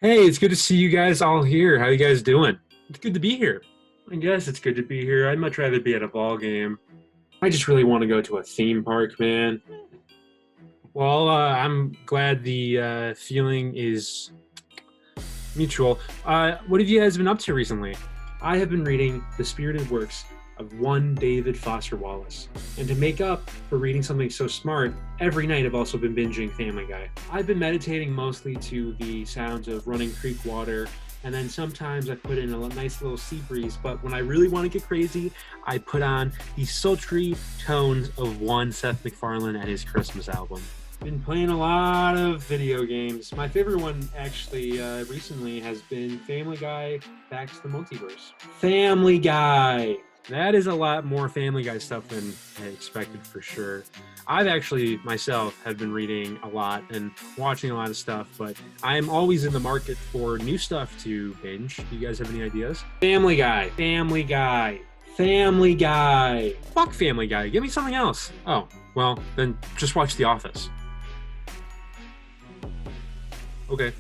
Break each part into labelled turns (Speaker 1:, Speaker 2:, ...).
Speaker 1: Hey, it's good to see you guys all here. How you guys doing? It's good to be here. I guess it's good to be here. I'd much rather be at a ball game. I just really want to go to a theme park, man. Well, I'm glad the feeling is mutual. What have you guys been up to recently? I have been reading the spirited works of one David Foster Wallace. And to make up for reading something so smart, every night I've also been binging Family Guy. I've been meditating mostly to the sounds of running creek water, and then sometimes I put in a nice little sea breeze, but when I really want to get crazy, I put on the sultry tones of one Seth MacFarlane and his Christmas album. Been playing a lot of video games. My favorite one actually recently has been Family Guy Back to the Multiverse. Family Guy! That is a lot more Family Guy stuff than I expected for sure. I've actually myself have been reading a lot and watching a lot of stuff, but I'm always in the market for new stuff to binge. Do you guys have any ideas? Family Guy. Family Guy. Family Guy. Fuck Family Guy. Give me something else. Oh, well, then just watch The Office. Okay.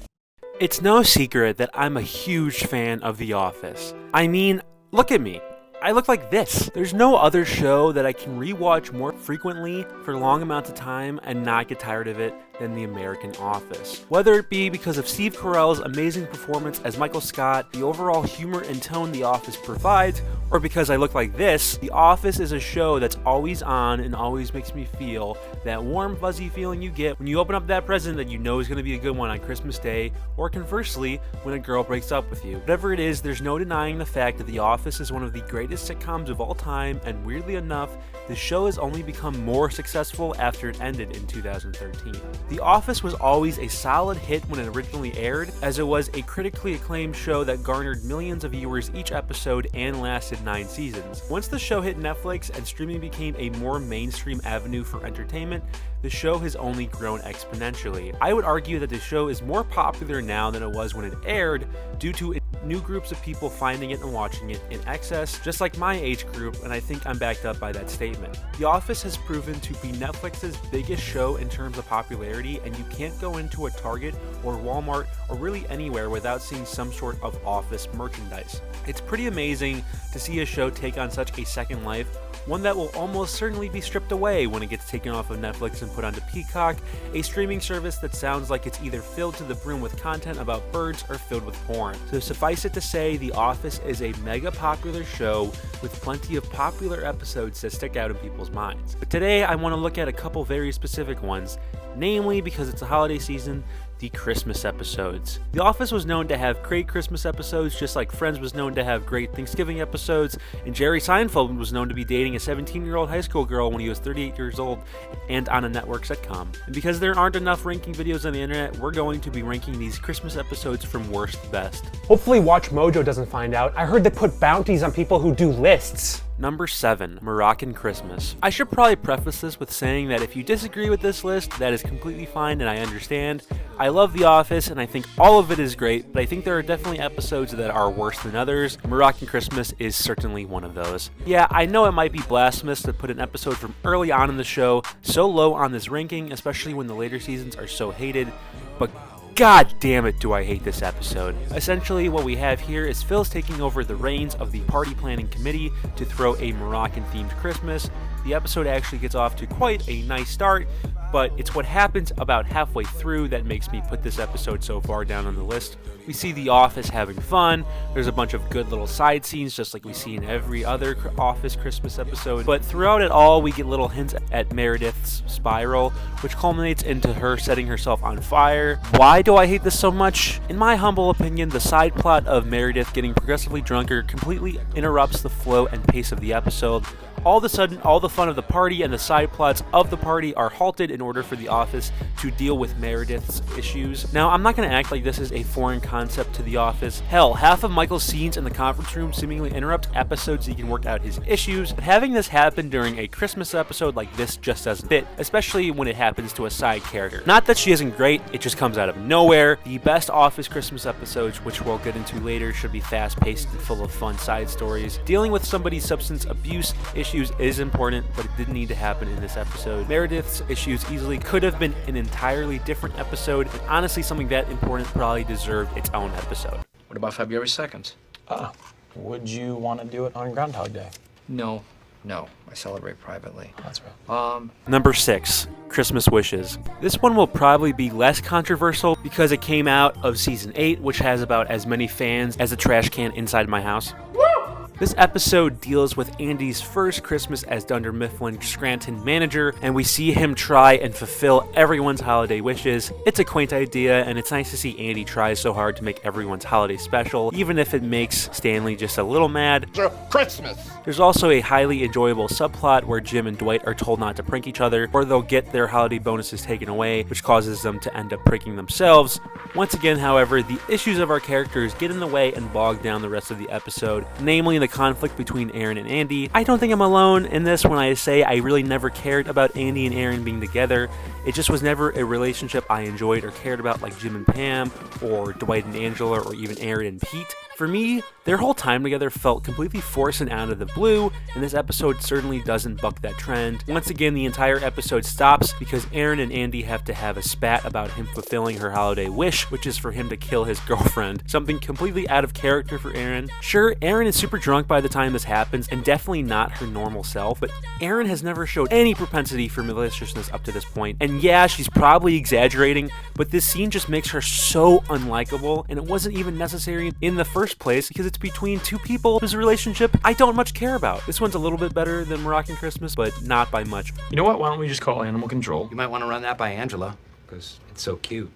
Speaker 2: It's no secret that I'm a huge fan of The Office. I mean, look at me. I look like this. There's no other show that I can rewatch more frequently for long amounts of time and not get tired of it than The American Office. Whether it be because of Steve Carell's amazing performance as Michael Scott, the overall humor and tone The Office provides, or because I look like this, The Office is a show that's always on and always makes me feel that warm, fuzzy feeling you get when you open up that present that you know is going to be a good one on Christmas Day, or conversely, when a girl breaks up with you. Whatever it is, there's no denying the fact that The Office is one of the greatest sitcoms of all time, and weirdly enough, the show has only become more successful after it ended in 2013. The Office was always a solid hit when it originally aired, as it was a critically acclaimed show that garnered millions of viewers each episode and lasted 9 seasons. Once the show hit Netflix and streaming became a more mainstream avenue for entertainment, the show has only grown exponentially. I would argue that the show is more popular now than it was when it aired due to new groups of people finding it and watching it in excess, just like my age group, and I think I'm backed up by that statement. The Office has proven to be Netflix's biggest show in terms of popularity, and you can't go into a Target or Walmart or really anywhere without seeing some sort of Office merchandise. It's pretty amazing to see a show take on such a second life, one that will almost certainly be stripped away when it gets taken off of Netflix and put onto Peacock, a streaming service that sounds like it's either filled to the brim with content about birds or filled with porn. So suffice it to say, The Office is a mega popular show with plenty of popular episodes that stick out in people's minds. But today I want to look at a couple very specific ones, namely because it's a holiday season, the Christmas episodes. The Office was known to have great Christmas episodes, just like Friends was known to have great Thanksgiving episodes, and Jerry Seinfeld was known to be dating a 17-year-old high school girl when he was 38 years old and on a network sitcom. And because there aren't enough ranking videos on the internet, we're going to be ranking these Christmas episodes from worst to best.
Speaker 3: Hopefully Watch Mojo doesn't find out. I heard they put bounties on people who do lists.
Speaker 2: Number 7, Moroccan Christmas. I should probably preface this with saying that if you disagree with this list, that is completely fine and I understand. I love The Office and I think all of it is great, but I think there are definitely episodes that are worse than others. Moroccan Christmas is certainly one of those. Yeah, I know it might be blasphemous to put an episode from early on in the show so low on this ranking, especially when the later seasons are so hated, but God damn it, do I hate this episode. Essentially, what we have here is Phil's taking over the reins of the party planning committee to throw a Moroccan-themed Christmas. The episode actually gets off to quite a nice start, but it's what happens about halfway through that makes me put this episode so far down on the list. We see The Office having fun, there's a bunch of good little side scenes just like we see in every other Office Christmas episode, but throughout it all we get little hints at Meredith's spiral, which culminates into her setting herself on fire. Why do I hate this so much? In my humble opinion, the side plot of Meredith getting progressively drunker completely interrupts the flow and pace of the episode. All of a sudden, all the fun of the party and the side plots of the party are halted in order for The Office to deal with Meredith's issues. Now, I'm not going to act like this is a foreign concept to The Office. Hell, half of Michael's scenes in the conference room seemingly interrupt episodes so he can work out his issues, but having this happen during a Christmas episode like this just doesn't fit, especially when it happens to a side character. Not that she isn't great, it just comes out of nowhere. The best Office Christmas episodes, which we'll get into later, should be fast-paced and full of fun side stories, dealing with somebody's substance abuse issues issues is important, but it didn't need to happen in this episode. Meredith's issues easily could have been an entirely different episode, and honestly something that important probably deserved its own episode.
Speaker 4: What about February 2nd?
Speaker 5: Would you want to do it on Groundhog Day?
Speaker 4: No, I celebrate privately.
Speaker 5: That's right.
Speaker 2: Number 6, Christmas Wishes. This one will probably be less controversial because it came out of season 8, which has about as many fans as a trash can inside my house. This episode deals with Andy's first Christmas as Dunder Mifflin Scranton manager, and we see him try and fulfill everyone's holiday wishes. It's a quaint idea, and it's nice to see Andy try so hard to make everyone's holiday special, even if it makes Stanley just a little mad.
Speaker 6: Christmas!
Speaker 2: There's also a highly enjoyable subplot where Jim and Dwight are told not to prank each other, or they'll get their holiday bonuses taken away, which causes them to end up pranking themselves. Once again, however, the issues of our characters get in the way and bog down the rest of the episode, namely the conflict between Aaron and Andy. I don't think I'm alone in this when I say I really never cared about Andy and Aaron being together. It just was never a relationship I enjoyed or cared about like Jim and Pam, or Dwight and Angela, or even Aaron and Pete. For me, their whole time together felt completely forced and out of the blue, and this episode certainly doesn't buck that trend. Once again, the entire episode stops because Aaron and Andy have to have a spat about him fulfilling her holiday wish, which is for him to kill his girlfriend. Something completely out of character for Aaron. Sure, Aaron is super drunk by the time this happens, and definitely not her normal self, but Aaron has never showed any propensity for maliciousness up to this point. And yeah, she's probably exaggerating, but this scene just makes her so unlikable, and it wasn't even necessary in the first place because it's between two people whose relationship I don't much care about. This one's a little bit better than Moroccan Christmas, but not by much.
Speaker 5: You know what? Why don't we just call animal control?
Speaker 4: You might want to run that by Angela, because it's so cute.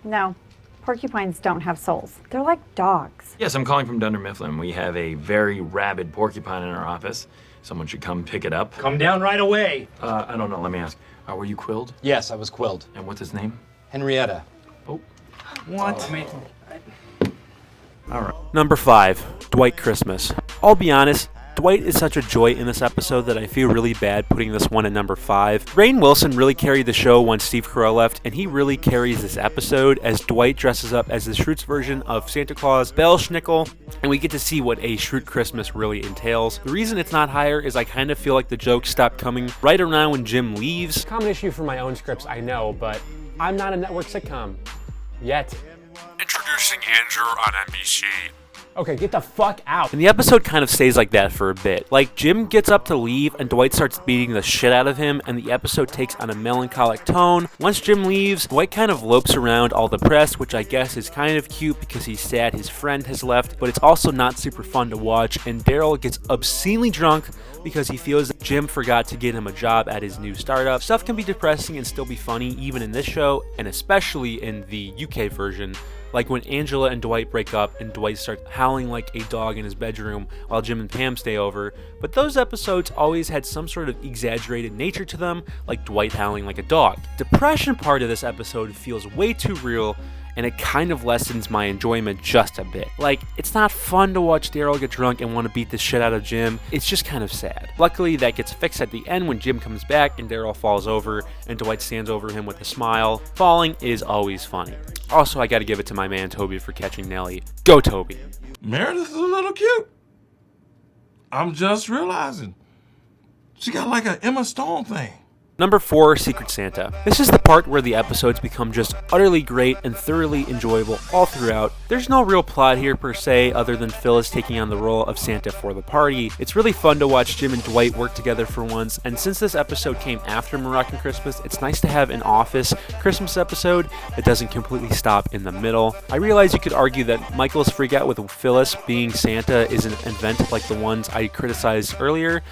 Speaker 7: No, porcupines don't have souls. They're like dogs.
Speaker 5: Yes, I'm calling from Dunder Mifflin. We have a very rabid porcupine in our office. Someone should come pick it up.
Speaker 6: Come down right away.
Speaker 5: I don't know. Let me ask. Were you quilled?
Speaker 6: Yes, I was quilled.
Speaker 5: And what's his name?
Speaker 6: Henrietta.
Speaker 5: Oh.
Speaker 4: What?
Speaker 5: All right.
Speaker 2: Number 5, Dwight Christmas. I'll be honest, Dwight is such a joy in this episode that I feel really bad putting this one at number 5. Rainn Wilson really carried the show once Steve Carell left, and he really carries this episode as Dwight dresses up as the Schrutes version of Santa Claus, Belsnickel, and we get to see what a Schrute Christmas really entails. The reason it's not higher is I kind of feel like the jokes stopped coming right around when Jim leaves.
Speaker 3: Common issue for my own scripts, I know, but I'm not a network sitcom. Yet.
Speaker 2: Introducing Andrew on NBC.
Speaker 3: Okay, get the fuck out.
Speaker 2: And the episode kind of stays like that for a bit. Like, Jim gets up to leave and Dwight starts beating the shit out of him, and the episode takes on a melancholic tone. Once Jim leaves, Dwight kind of lopes around all depressed, which I guess is kind of cute because he's sad his friend has left, but it's also not super fun to watch, and Daryl gets obscenely drunk because he feels that Jim forgot to get him a job at his new startup. Stuff can be depressing and still be funny even in this show, and especially in the UK version. Like when Angela and Dwight break up and Dwight starts howling like a dog in his bedroom while Jim and Pam stay over. But those episodes always had some sort of exaggerated nature to them, like Dwight howling like a dog. Depression part of this episode feels way too real, and it kind of lessens my enjoyment just a bit. Like, it's not fun to watch Daryl get drunk and want to beat the shit out of Jim. It's just kind of sad. Luckily, that gets fixed at the end when Jim comes back and Daryl falls over and Dwight stands over him with a smile. Falling is always funny. Also, I gotta give it to my man Toby for catching Nellie. Go, Toby.
Speaker 8: Meredith is a little cute. I'm just realizing. She got like an Emma Stone thing.
Speaker 2: Number 4, Secret Santa. This is the part where the episodes become just utterly great and thoroughly enjoyable all throughout. There's no real plot here per se other than Phyllis taking on the role of Santa for the party. It's really fun to watch Jim and Dwight work together for once, and since this episode came after Moroccan Christmas, it's nice to have an Office Christmas episode that doesn't completely stop in the middle. I realize you could argue that Michael's freakout with Phyllis being Santa is an event like the ones I criticized earlier,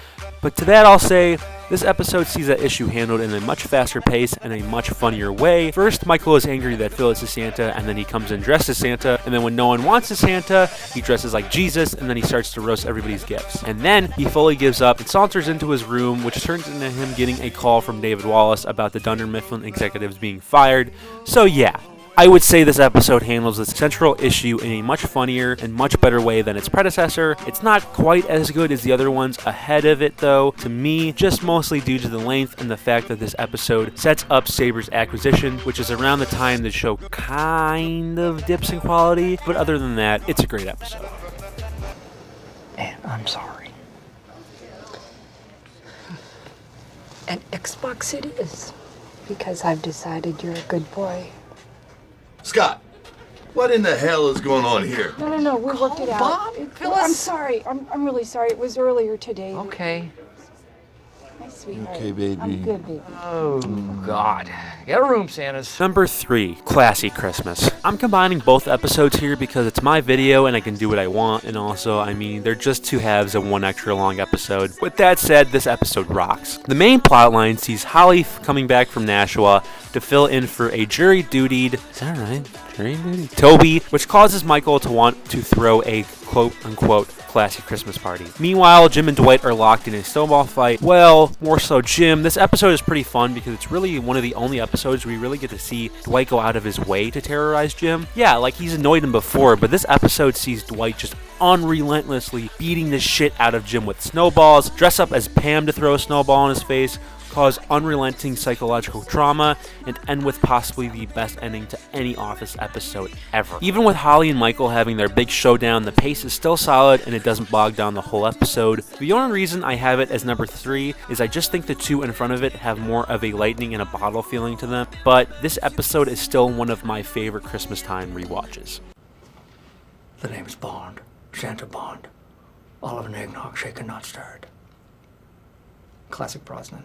Speaker 2: but to that I'll say, this episode sees that issue handled in a much faster pace and a much funnier way. First, Michael is angry that Phyllis is Santa, and then he comes in dressed as Santa, and then when no one wants a Santa, he dresses like Jesus, and then he starts to roast everybody's gifts. And then he fully gives up and saunters into his room, which turns into him getting a call from David Wallace about the Dunder Mifflin executives being fired. So yeah, I would say this episode handles this central issue in a much funnier and much better way than its predecessor. It's not quite as good as the other ones ahead of it though, to me, just mostly due to the length and the fact that this episode sets up Saber's acquisition, which is around the time the show kind of dips in quality, but other than that, it's a great episode.
Speaker 4: Man, I'm sorry.
Speaker 9: An Xbox it is. Because I've decided you're a good boy.
Speaker 10: Scott, what in the hell is going on here?
Speaker 9: No, we worked it out.
Speaker 4: Bob? Phyllis?
Speaker 9: I'm sorry. I'm really sorry. It was earlier today.
Speaker 4: Okay.
Speaker 9: My sweetheart.
Speaker 10: Okay, baby.
Speaker 9: I'm good, baby.
Speaker 4: Oh, God. Get a room, Santas.
Speaker 2: Number 3, Classy Christmas. I'm combining both episodes here because it's my video and I can do what I want, and also, I mean, they're just 2 halves of 1 extra long episode. With that said, this episode rocks. The main plotline sees Holly coming back from Nashua to fill in for a jury-dutied, is that right? Jury-dutied? Toby, which causes Michael to want to throw a quote-unquote classy Christmas party. Meanwhile, Jim and Dwight are locked in a snowball fight. Well, more so Jim. This episode is pretty fun because it's really one of the only episodes where we really get to see Dwight go out of his way to terrorize Jim. Yeah, like he's annoyed him before, but this episode sees Dwight just unrelentlessly beating the shit out of Jim with snowballs, dress up as Pam to throw a snowball in his face, cause unrelenting psychological trauma, and end with possibly the best ending to any Office episode ever. Even with Holly and Michael having their big showdown, the pace is still solid and it doesn't bog down the whole episode. The only reason I have it as number 3 is I just think the 2 in front of it have more of a lightning in a bottle feeling to them, but this episode is still one of my favorite Christmas time rewatches.
Speaker 11: The name's Bond. Santa Bond. Olive and eggnog, shaken, not stirred.
Speaker 4: Classic Brosnan.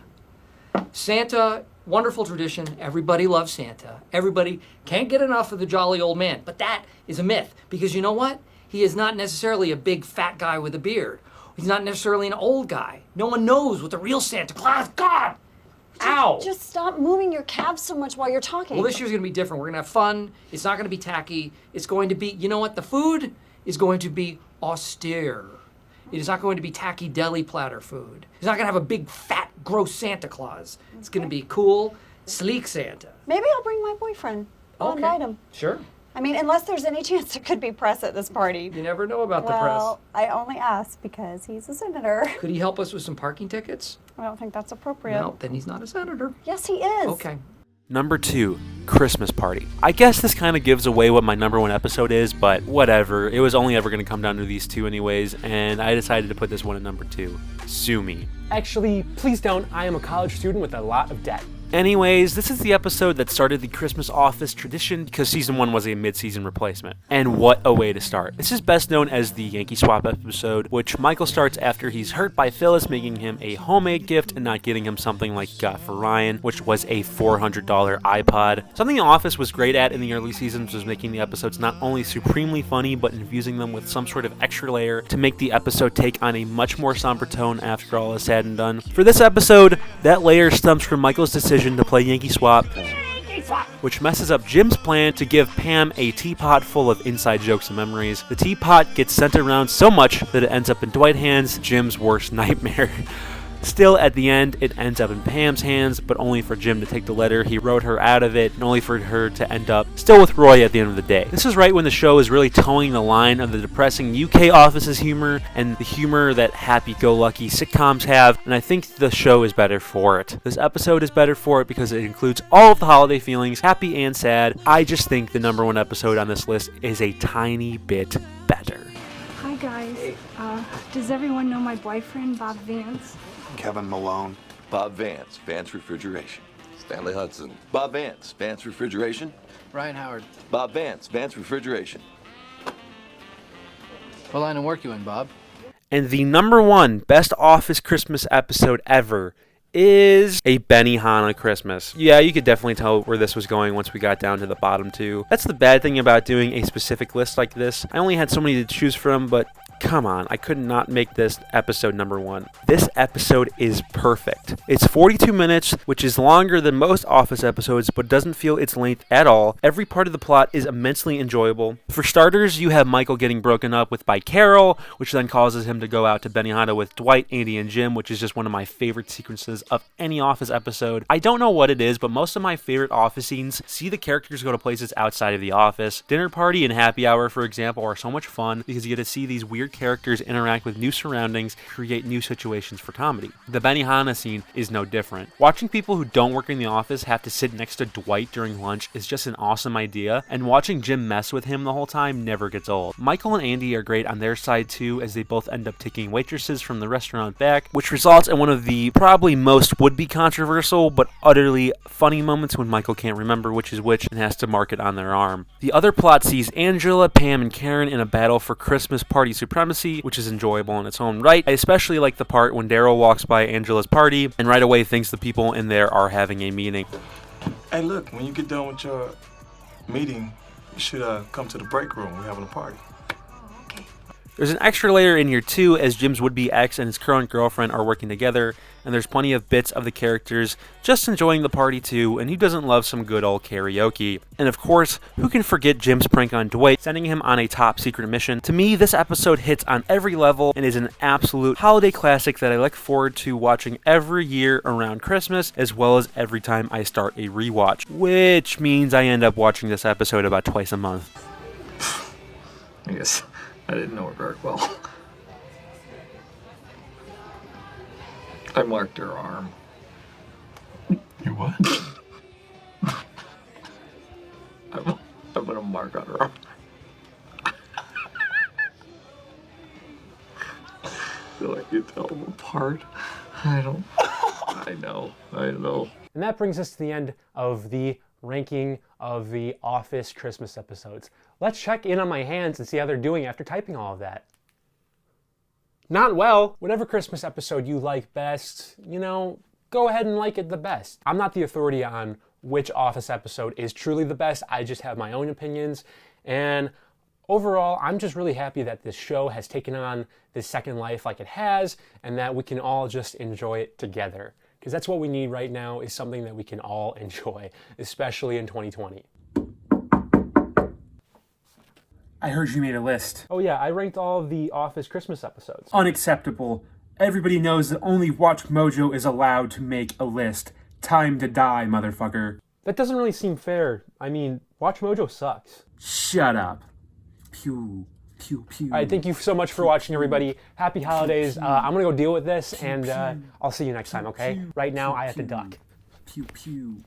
Speaker 4: Santa, wonderful tradition. Everybody loves Santa. Everybody can't get enough of the jolly old man. But that is a myth, because you know what? He is not necessarily a big fat guy with a beard. He's not necessarily an old guy. No one knows what the real Santa Claus. God! Ow!
Speaker 7: Just stop moving your calves so much while you're talking.
Speaker 4: Well, this year's going to be different. We're going to have fun. It's not going to be tacky. It's going to be, you know what? The food is going to be austere. It is not going to be tacky deli platter food. It's not going to have a big, fat, gross Santa Claus. It's going to be cool, sleek Santa.
Speaker 7: Maybe I'll bring my boyfriend. I'll invite him.
Speaker 4: Sure.
Speaker 7: I mean, unless there's any chance there could be press at this party.
Speaker 4: You never know about the press.
Speaker 7: Well, I only ask because he's a senator.
Speaker 4: Could he help us with some parking tickets?
Speaker 7: I don't think that's appropriate.
Speaker 4: No, then he's not a senator.
Speaker 7: Yes, he is.
Speaker 4: Okay.
Speaker 2: Number 2, Christmas Party. I guess this kind of gives away what my number 1 episode is, but whatever. It was only ever going to come down to these 2 anyways, and I decided to put this one at number 2. Sue me.
Speaker 3: Actually, please don't. I am a college student with a lot of debt.
Speaker 2: Anyways, this is the episode that started the Christmas Office tradition because season 1 was a mid-season replacement. And what a way to start. This is best known as the Yankee Swap episode, which Michael starts after he's hurt by Phyllis making him a homemade gift and not getting him something like he got for Ryan, which was a $400 iPod. Something the Office was great at in the early seasons was making the episodes not only supremely funny, but infusing them with some sort of extra layer to make the episode take on a much more somber tone after all is said and done. For this episode, that layer stems from Michael's decision to play Yankee Swap, which messes up Jim's plan to give Pam a teapot full of inside jokes and memories. The teapot gets sent around so much that it ends up in Dwight's hands, Jim's worst nightmare. Still, at the end, it ends up in Pam's hands, but only for Jim to take the letter. He wrote her out of it, and only for her to end up still with Roy at the end of the day. This is right when the show is really towing the line of the depressing UK Office's humor and the humor that happy-go-lucky sitcoms have, and I think the show is better for it. This episode is better for it because it includes all of the holiday feelings, happy and sad. I just think the number 1 episode on this list is a tiny bit better.
Speaker 9: Hi, guys. Does everyone know my boyfriend, Bob Vance?
Speaker 10: Kevin Malone. Bob Vance, Vance Refrigeration. Stanley Hudson. Bob Vance, Vance Refrigeration.
Speaker 11: Ryan Howard.
Speaker 10: Bob Vance, Vance Refrigeration.
Speaker 11: What line of work you in, Bob?
Speaker 2: And the number 1 best Office Christmas episode ever is a Benihana Christmas. Yeah, you could definitely tell where this was going once we got down to the bottom 2. That's the bad thing about doing a specific list like this. I only had so many to choose from, but come on, I could not make this episode number 1. This episode is perfect. It's 42 minutes, which is longer than most Office episodes, but doesn't feel its length at all. Every part of the plot is immensely enjoyable. For starters, you have Michael getting broken up with by Carol, which then causes him to go out to Benihana with Dwight, Andy, and Jim, which is just one of my favorite sequences of any Office episode. I don't know what it is, but most of my favorite Office scenes see the characters go to places outside of the office. Dinner Party and Happy Hour, for example, are so much fun because you get to see these weird characters interact with new surroundings, create new situations for comedy. The Benihana scene is no different. Watching people who don't work in the office have to sit next to Dwight during lunch is just an awesome idea, and watching Jim mess with him the whole time never gets old. Michael and Andy are great on their side too, as they both end up taking waitresses from the restaurant back, which results in one of the probably most would-be controversial but utterly funny moments when Michael can't remember which is which and has to mark it on their arm. The other plot sees Angela, Pam, and Karen in a battle for Christmas party supremacy, which is enjoyable in its own right. I especially like the part when Daryl walks by Angela's party and right away thinks the people in there are having a meeting.
Speaker 8: Hey, look, when you get done with your meeting, you should come to the break room. We're having a party.
Speaker 2: There's an extra layer in here too, as Jim's would-be ex and his current girlfriend are working together, and there's plenty of bits of the characters just enjoying the party too, and who doesn't love some good old karaoke? And of course, who can forget Jim's prank on Dwight, sending him on a top secret mission? To me, this episode hits on every level and is an absolute holiday classic that I look forward to watching every year around Christmas, as well as every time I start a rewatch, which means I end up watching this episode about twice a month.
Speaker 11: I guess I didn't know her very well. I marked her arm.
Speaker 8: You what?
Speaker 11: I put a mark on her arm. I feel like you tell them apart. I know.
Speaker 3: And that brings us to the end of the ranking of the Office Christmas episodes. Let's check in on my hands and see how they're doing after typing all of that. Not well. Whatever Christmas episode you like best, go ahead and like it the best. I'm not the authority on which Office episode is truly the best. I just have my own opinions. And overall, I'm just really happy that this show has taken on this second life like it has, and that we can all just enjoy it together. Because that's what we need right now, is something that we can all enjoy, especially in 2020.
Speaker 12: I heard you made a list.
Speaker 3: Oh yeah, I ranked all of the Office Christmas episodes.
Speaker 12: Unacceptable. Everybody knows that only Watch Mojo is allowed to make a list. Time to die, motherfucker.
Speaker 3: That doesn't really seem fair. I mean, Watch Mojo sucks.
Speaker 12: Shut up. Pew, pew, pew.
Speaker 3: All right, thank you so much for watching, everybody. Happy holidays. I'm gonna go deal with this, and I'll see you next time, okay? Right now, I have to duck.
Speaker 12: Pew, pew.